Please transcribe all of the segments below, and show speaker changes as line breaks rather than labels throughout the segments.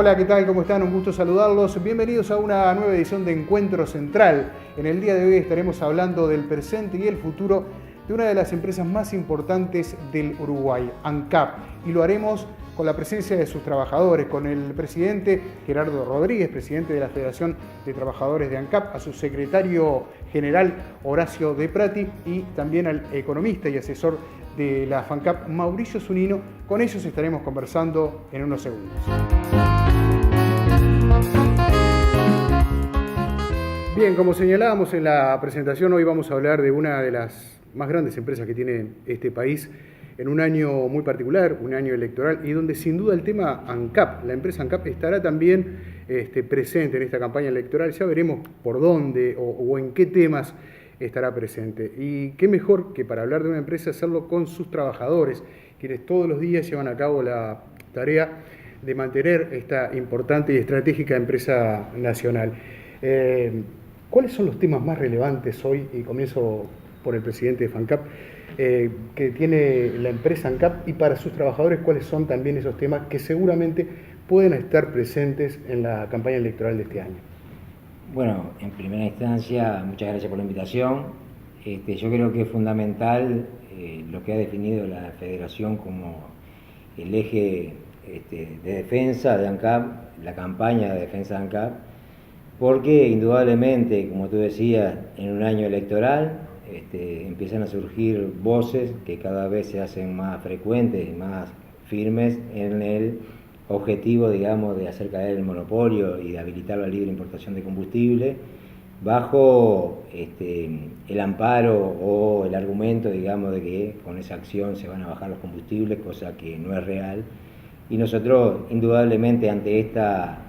Hola, ¿qué tal? ¿Cómo están? Un gusto saludarlos. Bienvenidos a una nueva edición de Encuentro Central. En el día de hoy estaremos hablando del presente y el futuro de una de las empresas más importantes del Uruguay, ANCAP. Y lo haremos con la presencia de sus trabajadores, con el presidente Gerardo Rodríguez, presidente de la Federación de Trabajadores de ANCAP, a su secretario general Horacio De Prati y también al economista y asesor de la FANCAP, Mauricio Zunino. Con ellos estaremos conversando en unos segundos. Bien, como señalábamos en la presentación, hoy vamos a hablar de una de las más grandes empresas que tiene este país en un año muy particular, un año electoral, y donde sin duda el tema ANCAP, la empresa ANCAP estará también presente en esta campaña electoral. Ya veremos por dónde o en qué temas estará presente. Y qué mejor que para hablar de una empresa hacerlo con sus trabajadores, quienes todos los días llevan a cabo la tarea de mantener esta importante y estratégica empresa nacional. ¿Cuáles son los temas más relevantes hoy? Y comienzo por el presidente de FANCAP, que tiene la empresa ANCAP, y para sus trabajadores, ¿cuáles son también esos temas que seguramente pueden estar presentes en la campaña electoral de este año?
Bueno, en primera instancia, muchas gracias por la invitación. Yo creo que es fundamental lo que ha definido la Federación como el eje de defensa de ANCAP, la campaña de defensa de ANCAP, porque indudablemente, como tú decías, en un año electoral empiezan a surgir voces que cada vez se hacen más frecuentes y más firmes en el objetivo, digamos, de hacer caer el monopolio y de habilitar la libre importación de combustible bajo el amparo o el argumento, digamos, de que con esa acción se van a bajar los combustibles, cosa que no es real. Y nosotros, indudablemente, ante esta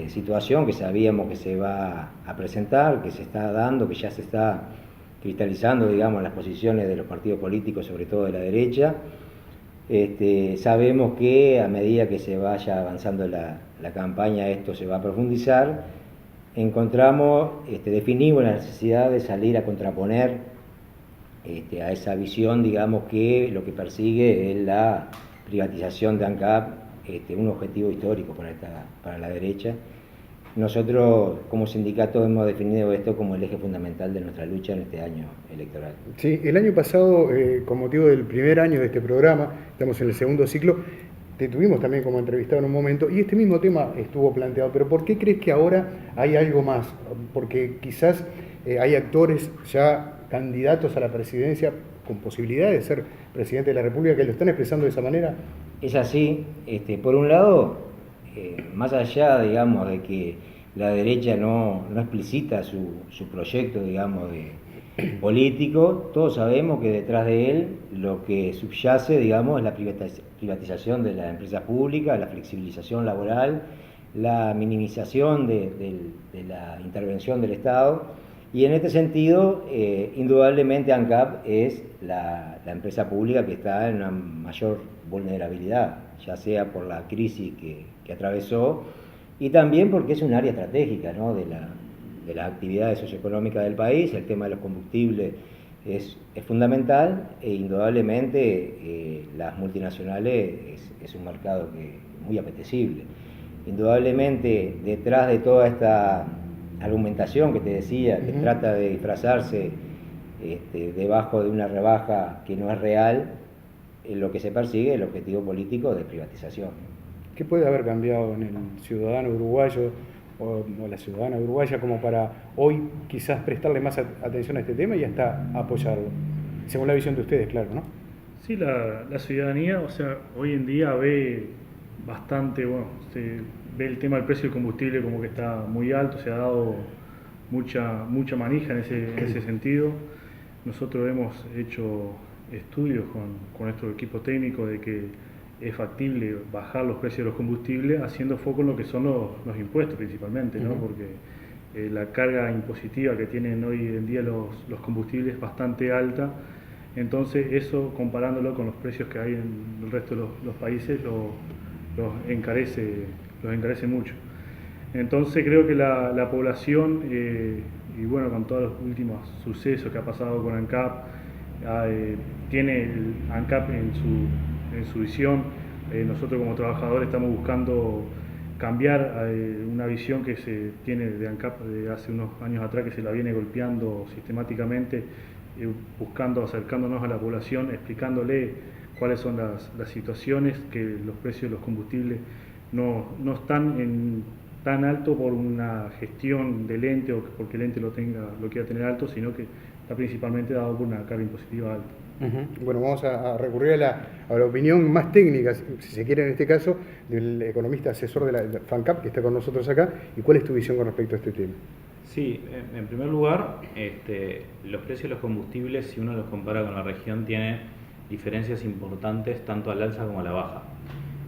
situación que sabíamos que se va a presentar, que se está dando, que ya se está cristalizando, digamos, las posiciones de los partidos políticos, sobre todo de la derecha, sabemos que a medida que se vaya avanzando la campaña, esto se va a profundizar. Definimos la necesidad de salir a contraponer a esa visión, digamos, que lo que persigue es la privatización de ANCAP, un objetivo histórico para la derecha. Nosotros, como sindicato, hemos definido esto como el eje fundamental de nuestra lucha en este año electoral.
Sí, el año pasado, con motivo del primer año de este programa, estamos en el segundo ciclo, te tuvimos también como entrevistado en un momento, y este mismo tema estuvo planteado, pero ¿por qué crees que ahora hay algo más? Porque quizás hay actores ya candidatos a la presidencia con posibilidad de ser presidente de la República que lo están expresando de esa manera.
Es así. Por un lado, más allá, digamos, de que la derecha no explicita su proyecto, digamos, político, todos sabemos que detrás de él lo que subyace, digamos, es la privatización de la empresa pública, la flexibilización laboral, la minimización de la intervención del Estado. Y en este sentido, indudablemente ANCAP es la empresa pública que está en una mayor vulnerabilidad, ya sea por la crisis que atravesó y también porque es un área estratégica, ¿no?, de las actividades socioeconómicas del país. El tema de los combustibles es fundamental e indudablemente las multinacionales es un mercado muy apetecible. Indudablemente detrás de toda esta argumentación que te decía, que trata de disfrazarse debajo de una rebaja que no es real, lo que se persigue es el objetivo político de privatización.
¿Qué puede haber cambiado en el ciudadano uruguayo o la ciudadana uruguaya como para hoy quizás prestarle más atención a este tema y hasta apoyarlo? Según la visión de ustedes, claro, ¿no?
Sí, la ciudadanía, o sea, hoy en día ve bastante, se ve el tema del precio del combustible como que está muy alto, se ha dado mucha manija en ese sentido. Nosotros hemos hecho estudios con nuestro equipo técnico de que es factible bajar los precios de los combustibles haciendo foco en lo que son los impuestos principalmente, ¿no? Porque la carga impositiva que tienen hoy en día los combustibles es bastante alta. Entonces eso, comparándolo con los precios que hay en el resto de los países, los encarece mucho. Entonces creo que la población, y bueno, con todos los últimos sucesos que ha pasado con ANCAP, tiene el ANCAP en su visión. Nosotros como trabajadores estamos buscando cambiar una visión que se tiene de ANCAP de hace unos años atrás, que se la viene golpeando sistemáticamente, buscando, acercándonos a la población, explicándole cuáles son las situaciones, que los precios de los combustibles no están tan alto por una gestión del ente o porque el ente lo quiera tener alto, sino que está principalmente dado por una carga impositiva alta.
Bueno, vamos a recurrir a la opinión más técnica, si se quiere en este caso, del economista asesor de la FANCAP, que está con nosotros acá. ¿Y cuál es tu visión con respecto a este tema?
Sí, en primer lugar, los precios de los combustibles, si uno los compara con la región, tienen diferencias importantes tanto al alza como a la baja.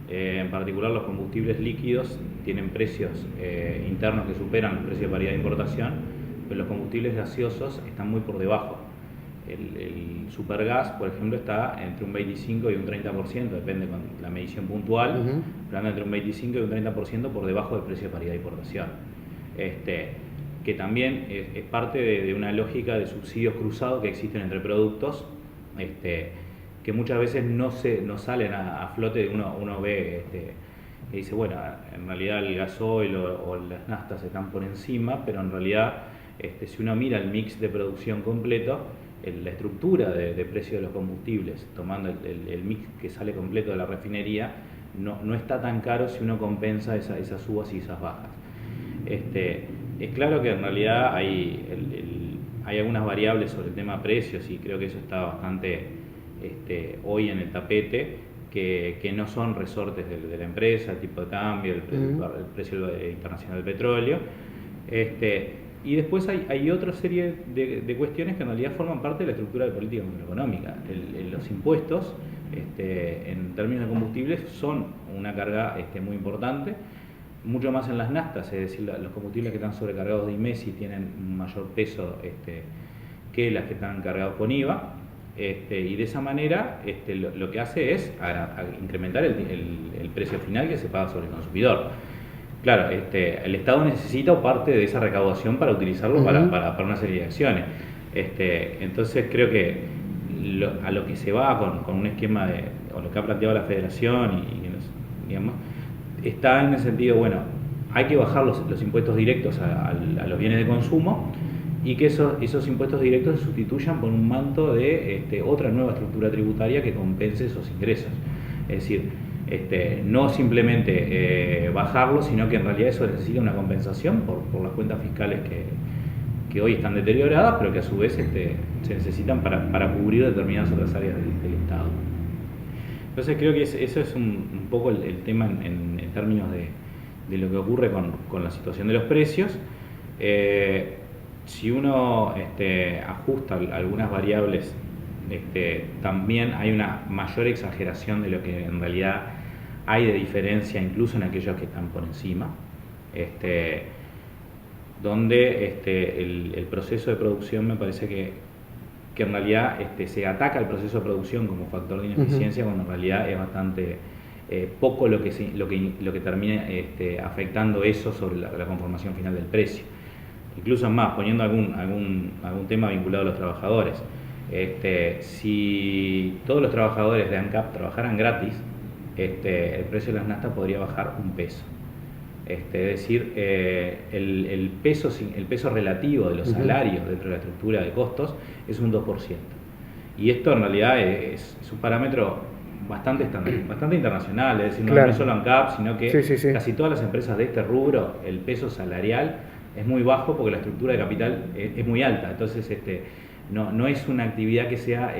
En particular, los combustibles líquidos tienen precios internos que superan el precio de paridad de importación, pero los combustibles gaseosos están muy por debajo. El supergas, por ejemplo, está entre un 25 y un 30%, depende con la medición puntual, pero anda entre un 25 y un 30% por debajo del precio de paridad de importación. Que también es parte de una lógica de subsidios cruzados que existen entre productos, que muchas veces no salen a flote. Uno ve que dice, bueno, en realidad el gasoil o las naftas están por encima, pero en realidad si uno mira el mix de producción completo, la estructura de precio de los combustibles, tomando el mix que sale completo de la refinería, no está tan caro si uno compensa esas subas y esas bajas. Es claro que en realidad hay algunas variables sobre el tema precios, y creo que eso está bastante hoy en el tapete, que no son resortes de la empresa, el tipo de cambio, el precio internacional del petróleo. Y después hay otra serie de cuestiones que en realidad forman parte de la estructura de política macroeconómica. Los impuestos, en términos de combustibles, son una carga muy importante, mucho más en las naftas, es decir, los combustibles que están sobrecargados de IMESI tienen un mayor peso que las que están cargados con IVA, y de esa manera lo que hace es incrementar el precio final que se paga sobre el consumidor. Claro, el Estado necesita parte de esa recaudación para utilizarlo para una serie de acciones. Entonces creo que a lo que se va con un esquema o lo que ha planteado la Federación digamos, está en el sentido, bueno, hay que bajar los impuestos directos a los bienes de consumo, y que esos impuestos directos se sustituyan por un manto de otra nueva estructura tributaria que compense esos ingresos. Es decir, no simplemente bajarlo, sino que en realidad eso necesita una compensación por las cuentas fiscales que hoy están deterioradas, pero que a su vez se necesitan para cubrir determinadas otras áreas del Estado. Entonces creo que eso es un poco el tema en términos de lo que ocurre con la situación de los precios. Si uno ajusta algunas variables, también hay una mayor exageración de lo que en realidad hay de diferencia, incluso en aquellos que están por encima, donde el proceso de producción, me parece que en realidad se ataca el proceso de producción como factor de ineficiencia, cuando en realidad es bastante poco lo que termina afectando eso sobre la conformación final del precio. Incluso más, poniendo algún tema vinculado a los trabajadores. Si todos los trabajadores de ANCAP trabajaran gratis, el precio de las naftas podría bajar un peso. Es decir, el peso relativo de los salarios dentro de la estructura de costos es un 2%. Y esto en realidad es un parámetro bastante internacional, es decir, no es solo ANCAP, sino que casi todas las empresas de este rubro, el peso salarial es muy bajo porque la estructura de capital es muy alta. Entonces no es una actividad que sea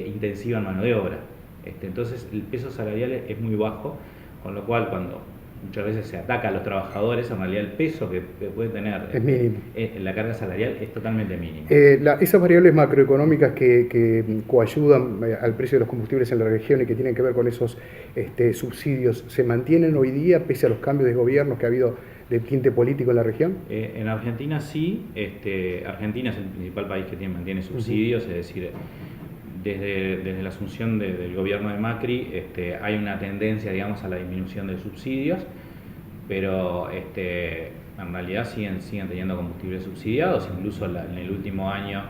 intensiva en mano de obra. Entonces el peso salarial es muy bajo, con lo cual cuando muchas veces se ataca a los trabajadores, en realidad el peso que puede tener
es mínimo.
La carga salarial es totalmente mínimo.
Esas variables macroeconómicas que coayudan al precio de los combustibles en la región y que tienen que ver con esos subsidios, ¿se mantienen hoy día pese a los cambios de gobierno que ha habido de tinte político en la región?
En Argentina sí. Argentina es el principal país que mantiene subsidios, es decir, desde la asunción del gobierno de Macri hay una tendencia, digamos, a la disminución de subsidios, pero en realidad siguen teniendo combustibles subsidiados. Incluso en el último año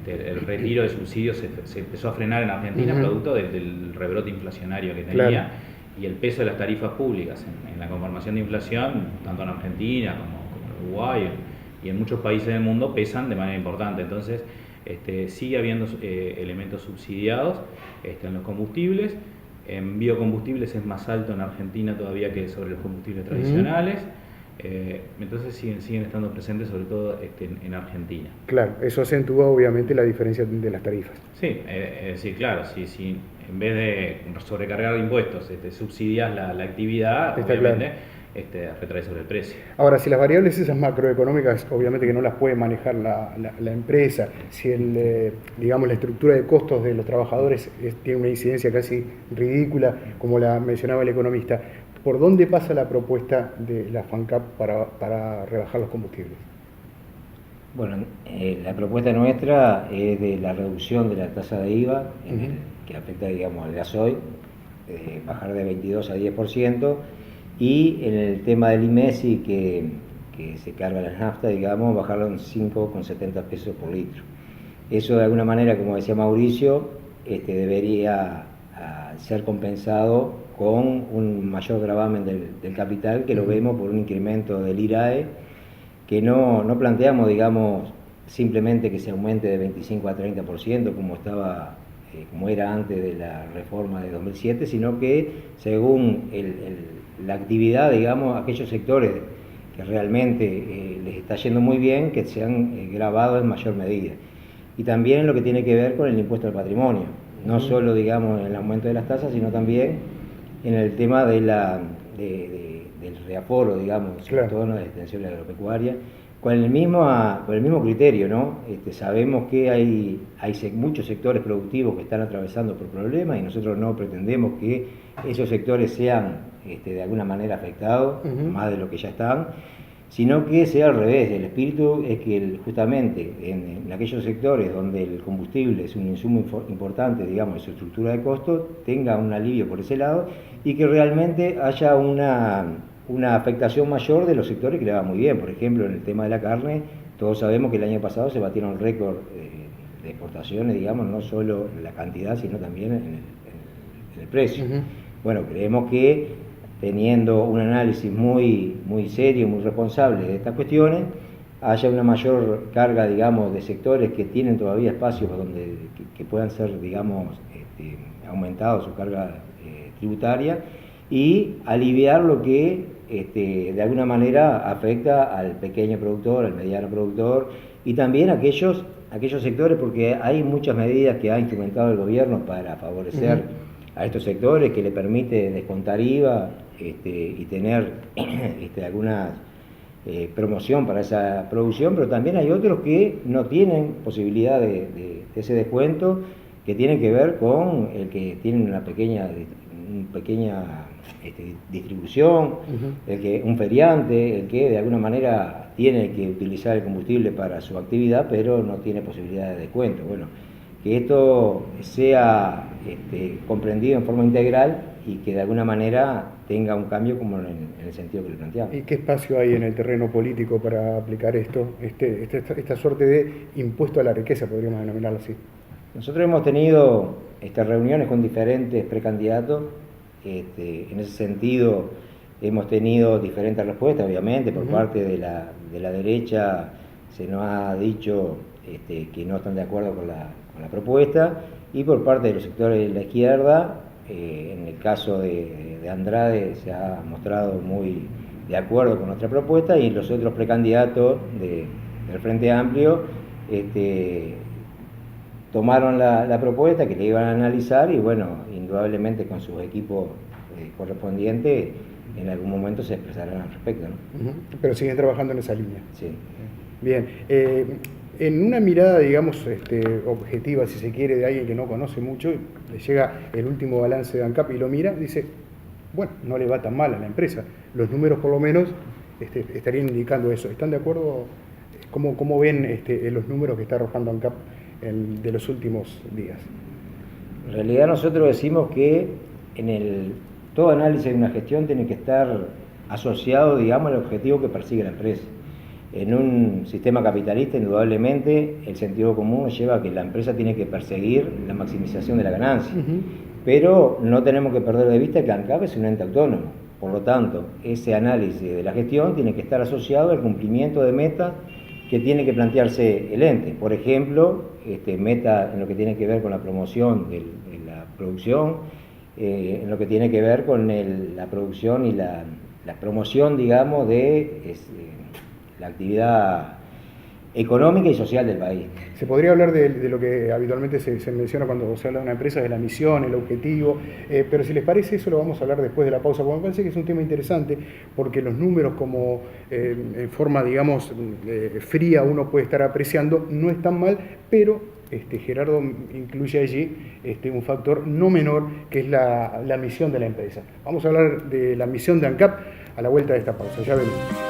el retiro de subsidios se empezó a frenar en Argentina, producto del rebrote inflacionario que tenía. y el peso de las tarifas públicas en la conformación de inflación, tanto en Argentina como en Uruguay y en muchos países del mundo, pesan de manera importante. Entonces, sigue habiendo elementos subsidiados en los combustibles. En biocombustibles es más alto en Argentina todavía que sobre los combustibles tradicionales. Entonces siguen estando presentes sobre todo en Argentina.
Claro, eso acentúa obviamente la diferencia de las tarifas.
Sí, claro, si en vez de sobrecargar de impuestos subsidias la actividad,
Está
obviamente
claro.
retrae sobre el precio.
Ahora, si las variables esas macroeconómicas, obviamente que no las puede manejar la empresa, si digamos, la estructura de costos de los trabajadores tiene una incidencia casi ridícula, como la mencionaba el economista, ¿por dónde pasa la propuesta de la FANCAP para rebajar los combustibles?
Bueno, la propuesta nuestra es de la reducción de la tasa de IVA, que afecta, digamos, al gasoil, bajar de 22 a 10%, y en el tema del IMESI, que se carga la nafta, digamos, bajarlo en 5,70 pesos por litro. Eso de alguna manera, como decía Mauricio, debería ser compensado con un mayor gravamen del capital, que lo vemos por un incremento del IRAE, que no planteamos, digamos, simplemente que se aumente de 25 a 30% como era antes de la reforma de 2007, sino que según la actividad, digamos, aquellos sectores que realmente les está yendo muy bien, que sean gravados en mayor medida. Y también en lo que tiene que ver con el impuesto al patrimonio, no solo, digamos, en el aumento de las tasas, sino también en el tema del reaforo, digamos, sobre todo en la extensión agropecuaria, con el mismo criterio, ¿no? Sabemos que hay muchos sectores productivos que están atravesando por problemas y nosotros no pretendemos que esos sectores sean de alguna manera afectados, más de lo que ya están, sino que sea al revés. El espíritu es que justamente en aquellos sectores donde el combustible es un insumo importante, digamos, de su estructura de costo, tenga un alivio por ese lado y que realmente haya una afectación mayor de los sectores que le va muy bien. Por ejemplo, en el tema de la carne, todos sabemos que el año pasado se batieron récord de exportaciones, digamos, no solo en la cantidad, sino también en el precio. Bueno, creemos que teniendo un análisis muy serio, muy responsable de estas cuestiones, haya una mayor carga, digamos, de sectores que tienen todavía espacios donde que puedan ser, digamos, aumentados su carga tributaria, y aliviar lo que de alguna manera afecta al pequeño productor, al mediano productor, y también aquellos sectores, porque hay muchas medidas que ha instrumentado el gobierno para favorecer a estos sectores, que le permite descontar IVA y tener alguna promoción para esa producción, pero también hay otros que no tienen posibilidad de ese descuento, que tienen que ver con el que tienen una pequeña distribución, un feriante, el que de alguna manera tiene que utilizar el combustible para su actividad, pero no tiene posibilidad de descuento. Bueno, que esto sea comprendido en forma integral y que de alguna manera tenga un cambio como en el sentido que le planteamos.
¿Y qué espacio hay en el terreno político para aplicar esto, esta suerte de impuesto a la riqueza, podríamos denominarlo así?
Nosotros hemos tenido reuniones con diferentes precandidatos. En ese sentido hemos tenido diferentes respuestas, obviamente, por parte de la derecha se nos ha dicho que no están de acuerdo con la propuesta, y por parte de los sectores de la izquierda, en el caso de Andrade se ha mostrado muy de acuerdo con nuestra propuesta, y los otros precandidatos del Frente Amplio tomaron la propuesta, que le iban a analizar, y bueno, indudablemente con sus equipos correspondientes en algún momento se expresarán al respecto, ¿no?
Pero siguen trabajando en esa línea.
Sí.
Bien, en una mirada, digamos, objetiva, si se quiere, de alguien que no conoce mucho, le llega el último balance de ANCAP y lo mira, dice, bueno, no le va tan mal a la empresa, los números por lo menos estarían indicando eso. ¿Están de acuerdo? ¿Cómo ven los números que está arrojando ANCAP de los últimos días?
En realidad nosotros decimos que todo análisis de una gestión tiene que estar asociado, digamos, al objetivo que persigue la empresa. En un sistema capitalista, indudablemente, el sentido común lleva a que la empresa tiene que perseguir la maximización de la ganancia. pero no tenemos que perder de vista que ANCAP es un ente autónomo. Por lo tanto, ese análisis de la gestión tiene que estar asociado al cumplimiento de metas que tiene que plantearse el ente. Por ejemplo, meta en lo que tiene que ver con la promoción de la producción, en lo que tiene que ver con la producción y la promoción, digamos, de la actividad económica y social del país.
Se podría hablar de lo que habitualmente se menciona cuando se habla de una empresa, de la misión, el objetivo, pero si les parece eso lo vamos a hablar después de la pausa, porque me parece que es un tema interesante, porque los números como en forma, digamos, fría uno puede estar apreciando, no están mal, pero Gerardo incluye allí un factor no menor, que es la misión de la empresa. Vamos a hablar de la misión de ANCAP a la vuelta de esta pausa, ya venimos.